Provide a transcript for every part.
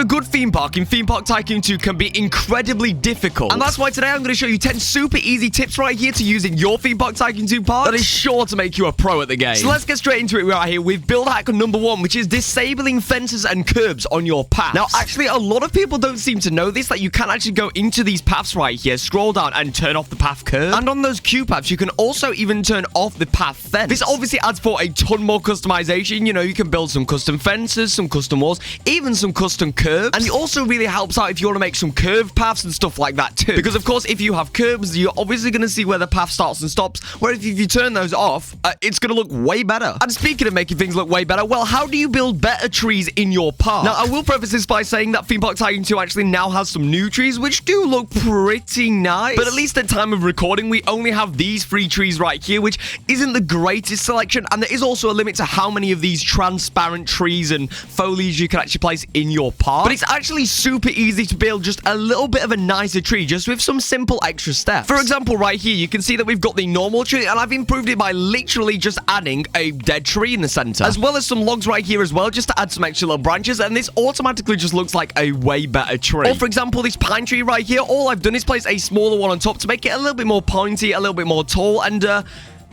a good theme park in Theme Park Tycoon 2 can be incredibly difficult. And that's why today I'm going to show you 10 super easy tips right here to use in your Theme Park Tycoon 2 park that is sure to make you a pro at the game. So let's get straight into it right here with build hack number 1, which is disabling fences and curbs on your path. Now, actually, a lot of people don't seem to know this, that you can actually go into these paths right here, scroll down and turn off the path curb. And on those queue paths, you can also even turn off the path fence. This obviously adds for a ton more customization. You know, you can build some custom fences, some custom walls, even some custom curbs. And it also really helps out if you want to make some curved paths and stuff like that too. Because, of course, if you have curbs, you're obviously going to see where the path starts and stops. Whereas if you turn those off, it's going to look way better. And speaking of making things look way better, well, how do you build better trees in your park? Now, I will preface this by saying that Theme Park Tycoon 2 actually now has some new trees, which do look pretty nice. But at least at time of recording, we only have these 3 trees right here, which isn't the greatest selection. And there is also a limit to how many of these transparent trees and foliage you can actually place in your park. But it's actually super easy to build just a little bit of a nicer tree, just with some simple extra steps. For example, right here, you can see that we've got the normal tree, and I've improved it by literally just adding a dead tree in the center, as well as some logs right here as well, just to add some extra little branches, and this automatically just looks like a way better tree. Or for example, this pine tree right here, all I've done is place a smaller one on top to make it a little bit more pointy, a little bit more tall, and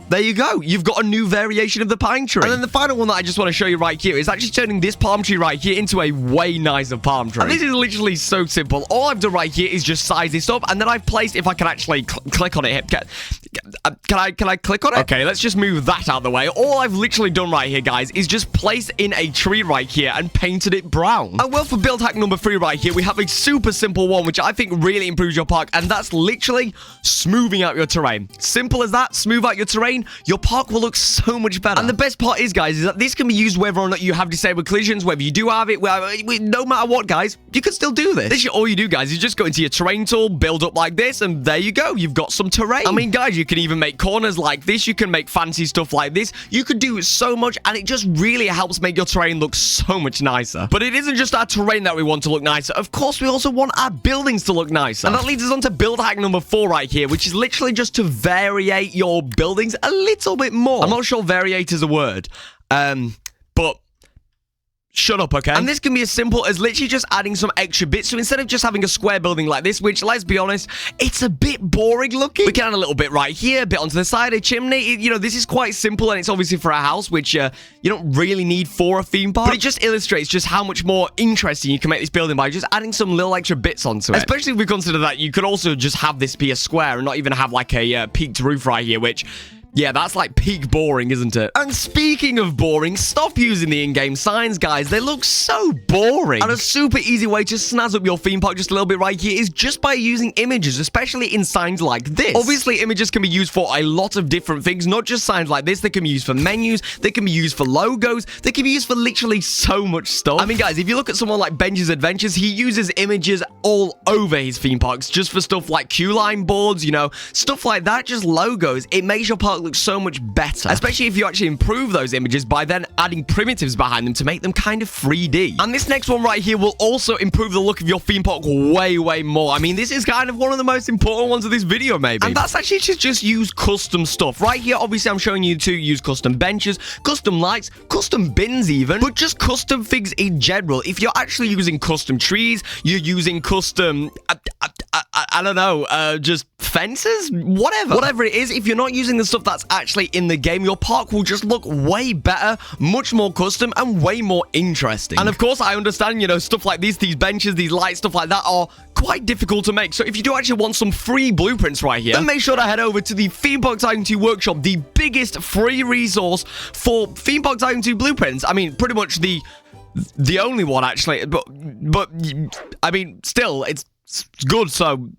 there you go. You've got a new variation of the pine tree. And then the final one that I just want to show you right here is actually turning this palm tree right here into a way nicer palm tree. And this is literally so simple. All I've done right here is just size this up, and then I've placed, if I can actually click on it. Can I click on it? Okay, let's just move that out of the way. All I've literally done right here, guys, is just place in a tree right here and painted it brown. And well, for build hack number 3 right here, we have a super simple one, which I think really improves your park, and that's literally smoothing out your terrain. Simple as that. Smooth out your terrain. Your park will look so much better. And the best part is, guys, is that this can be used whether or not you have disabled collisions, whether you do have it, no matter what, guys, you can still do this. This is all you do, guys. You just go into your terrain tool, build up like this, and there you go. You've got some terrain. I mean, guys, you can even make corners like this. You can make fancy stuff like this. You could do so much, and it just really helps make your terrain look so much nicer. But it isn't just our terrain that we want to look nicer. Of course, we also want our buildings to look nicer. And that leads us on to build hack number 4 right here, which is literally just to variate your buildings a little bit more. I'm not sure variate is a word, but shut up, okay? And this can be as simple as literally just adding some extra bits. So instead of just having a square building like this, which, let's be honest, it's a bit boring looking, we can add a little bit right here, a bit onto the side, a chimney. You know, this is quite simple, and it's obviously for a house, which you don't really need for a theme park. But it just illustrates just how much more interesting you can make this building by just adding some little extra bits onto it. Especially if we consider that you could also just have this be a square and not even have like a peaked roof right here, which... yeah, that's like peak boring, isn't it? And speaking of boring, stop using the in-game signs, guys. They look so boring. And a super easy way to snazz up your theme park just a little bit right here is just by using images, especially in signs like this. Obviously, images can be used for a lot of different things, not just signs like this. They can be used for menus. They can be used for logos. They can be used for literally so much stuff. I mean, guys, if you look at someone like Benji's Adventures, he uses images all over his theme parks just for stuff like queue line boards, you know, stuff like that, just logos. It makes your park look so much better, especially if you actually improve those images by then adding primitives behind them to make them kind of 3D. And this next one right here will also improve the look of your theme park way more. I mean, this is kind of one of the most important ones of this video, maybe. And that's actually to just use custom stuff. Right here, obviously, I'm showing you to use custom benches, custom lights, custom bins even, but just custom things in general. If you're actually using custom trees, you're using custom... I don't know, just fences? Whatever it is, if you're not using the stuff that's actually in the game, your park will just look way better, much more custom, and way more interesting. And of course, I understand, you know, stuff like these benches, these lights, stuff like that are quite difficult to make. So if you do actually want some free blueprints right here, then make sure to head over to the Theme Park Tycoon 2 Workshop, the biggest free resource for Theme Park Tycoon 2 blueprints. I mean, pretty much the only one, actually, but I mean, still, it's good, so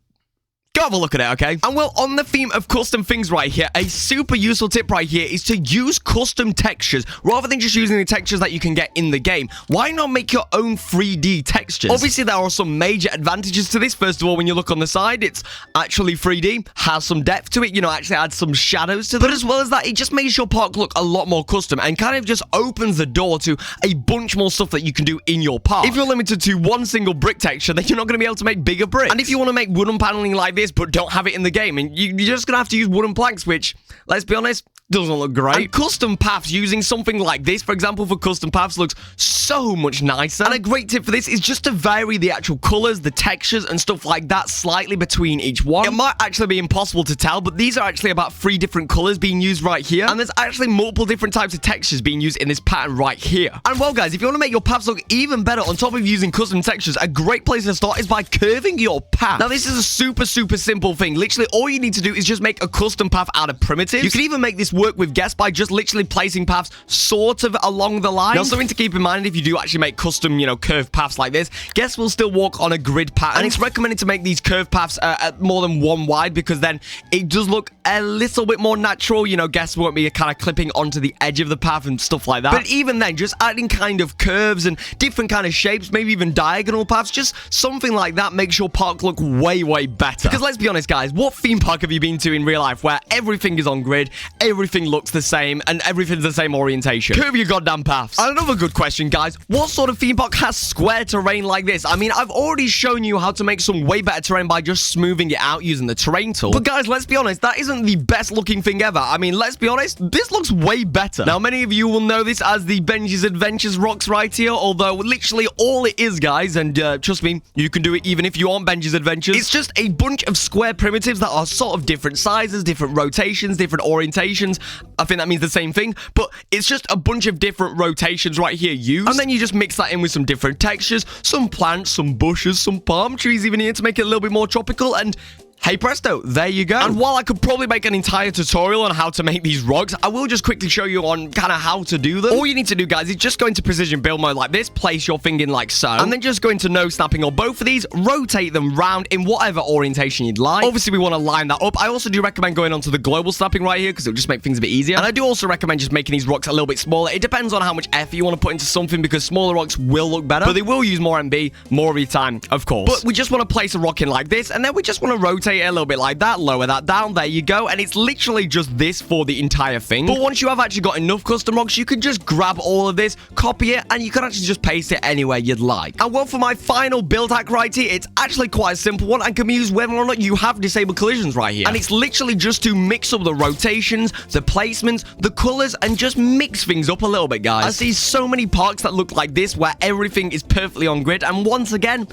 go have a look at it, okay? And well, on the theme of custom things right here, a super useful tip right here is to use custom textures rather than just using the textures that you can get in the game. Why not make your own 3D textures? Obviously, there are some major advantages to this. First of all, when you look on the side, it's actually 3D, has some depth to it, you know, actually adds some shadows to them. But as well as that, it just makes your park look a lot more custom and kind of just opens the door to a bunch more stuff that you can do in your park. If you're limited to one single brick texture, then you're not going to be able to make bigger bricks. And if you want to make wooden paneling like this, this, but don't have it in the game. And you're just going to have to use wooden planks, which, let's be honest, doesn't look great. And custom paths using something like this, for example, for custom paths looks so much nicer. And a great tip for this is just to vary the actual colors, the textures, and stuff like that slightly between each one. It might actually be impossible to tell, but these are actually about 3 different colors being used right here. And there's actually multiple different types of textures being used in this pattern right here. And well, guys, if you want to make your paths look even better on top of using custom textures, a great place to start is by curving your path. Now, this is a super simple thing. Literally, all you need to do is just make a custom path out of primitives. You can even make this work with guests by just literally placing paths sort of along the line. Now, something to keep in mind if you do actually make custom, curved paths like this, guests will still walk on a grid pattern. And it's recommended to make these curved paths at more than 1 wide, because then it does look a little bit more natural. Guests won't be kind of clipping onto the edge of the path and stuff like that. But even then, just adding kind of curves and different kind of shapes, maybe even diagonal paths, just something like that makes your park look way better. Because let's be honest, guys, what theme park have you been to in real life where everything is on grid, everything looks the same, and everything's the same orientation? Curve your goddamn paths. And another good question, guys, what sort of theme park has square terrain like this? I mean, I've already shown you how to make some way better terrain by just smoothing it out using the terrain tool. But guys, let's be honest, that isn't the best looking thing ever. I mean, let's be honest, this looks way better. Now, many of you will know this as the Benji's Adventures rocks right here, although literally all it is, guys, and trust me, you can do it even if you aren't Benji's Adventures. It's just a bunch of square primitives that are sort of different sizes, different rotations, different orientations. I think that means the same thing, but it's just a bunch of different rotations right here used. And then you just mix that in with some different textures, some plants, some bushes, some palm trees even here to make it a little bit more tropical, and hey presto, there you go. And while I could probably make an entire tutorial on how to make these rocks, I will just quickly show you on kind of how to do them. All you need to do, guys, is just go into precision build mode like this, place your thing in like so, and then just go into no snapping on both of these, rotate them round in whatever orientation you'd like. Obviously, we want to line that up. I also do recommend going onto the global snapping right here because it'll just make things a bit easier. And I do also recommend just making these rocks a little bit smaller. It depends on how much effort you want to put into something, because smaller rocks will look better, but they will use more MB, more of your time, of course. But we just want to place a rock in like this, and then we just want to rotate it a little bit like that. Lower that down, there you go, and it's literally just this for the entire thing. But once you have actually got enough custom rocks, you can just grab all of this, copy it, and you can actually just paste it anywhere you'd like. And well, for my final build hack right here, it's actually quite a simple one and can be used whether or not you have disabled collisions right here. And it's literally just to mix up the rotations, the placements, the colors, and just mix things up a little bit, guys. I see so many parks that look like this where everything is perfectly on grid, and once again,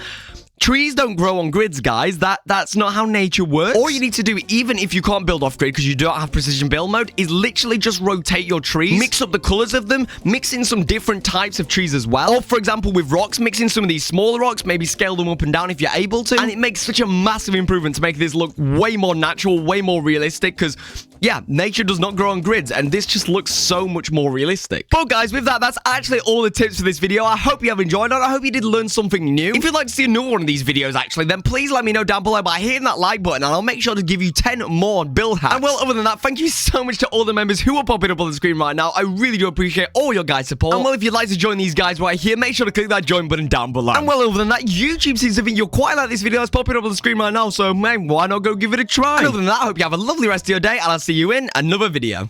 trees don't grow on grids, guys. That's not how nature works. All you need to do, even if you can't build off grid because you don't have precision build mode, is literally just rotate your trees, mix up the colors of them, mix in some different types of trees as well. Or, for example, with rocks, mix in some of these smaller rocks, maybe scale them up and down if you're able to. And it makes such a massive improvement to make this look way more natural, way more realistic, because yeah, nature does not grow on grids, and this just looks so much more realistic. But guys, with that, that's actually all the tips for this video. I hope you have enjoyed it. I hope you did learn something new. If you'd like to see another one of these videos, actually, then please let me know down below by hitting that like button, and I'll make sure to give you 10 more build hacks. And well, other than that, thank you so much to all the members who are popping up on the screen right now. I really do appreciate all your guys' support. And well, if you'd like to join these guys right here, make sure to click that join button down below. And well, other than that, YouTube seems to think you'll quite like this video that's popping up on the screen right now, so man, why not go give it a try? And other than that, I hope you have a lovely rest of your day, and I'll see you in another video.